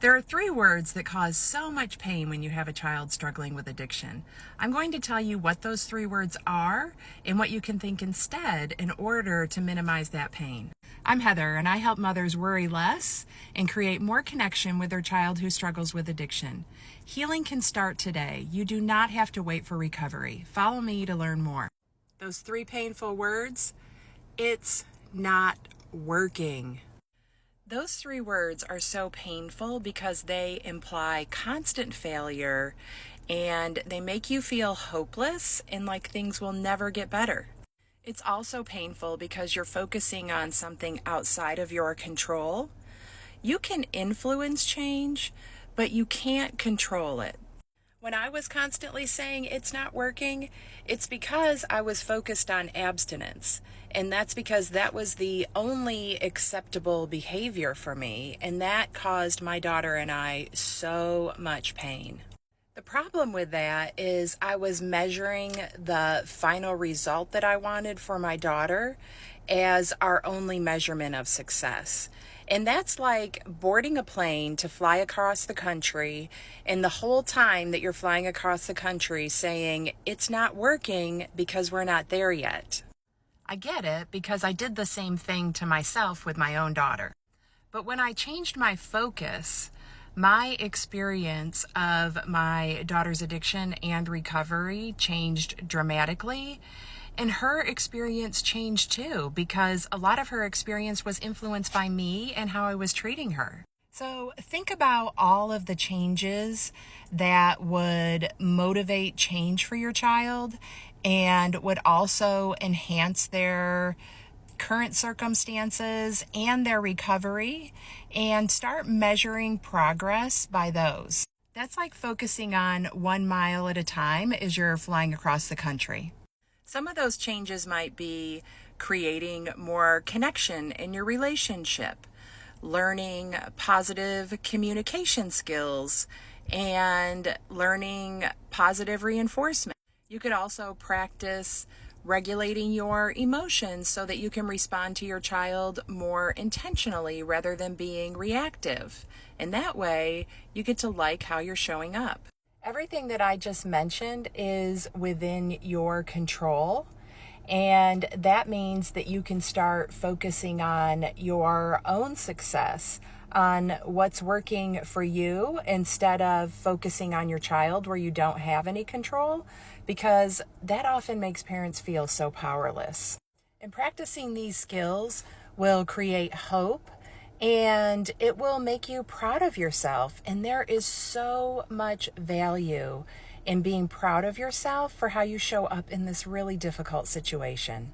There are three words that cause so much pain when you have a child struggling with addiction. I'm going to tell you what those three words are and what you can think instead in order to minimize that pain. I'm Heather, and I help mothers worry less and create more connection with their child who struggles with addiction. Healing can start today. You do not have to wait for recovery. Follow me to learn more. Those three painful words: it's not working. Those three words are so painful because they imply constant failure and they make you feel hopeless and like things will never get better. It's also painful because you're focusing on something outside of your control. You can influence change, but you can't control it. When I was constantly saying it's not working, it's because I was focused on abstinence. And that's because that was the only acceptable behavior for me. And that caused my daughter and I so much pain. The problem with that is I was measuring the final result that I wanted for my daughter as our only measurement of success. And that's like boarding a plane to fly across the country, and the whole time that you're flying across the country saying, it's not working because we're not there yet. I get it because I did the same thing to myself with my own daughter. But when I changed my focus, my experience of my daughter's addiction and recovery changed dramatically. And her experience changed too, because a lot of her experience was influenced by me and how I was treating her. So think about all of the changes that would motivate change for your child and would also enhance their current circumstances and their recovery, and start measuring progress by those. That's like focusing on 1 mile at a time as you're flying across the country. Some of those changes might be creating more connection in your relationship, learning positive communication skills, and learning positive reinforcement. You could also practice regulating your emotions so that you can respond to your child more intentionally rather than being reactive. And that way, you get to like how you're showing up. Everything that I just mentioned is within your control, and that means that you can start focusing on your own success, on what's working for you instead of focusing on your child where you don't have any control, because that often makes parents feel so powerless. And practicing these skills will create hope, and it will make you proud of yourself. And there is so much value in being proud of yourself for how you show up in this really difficult situation.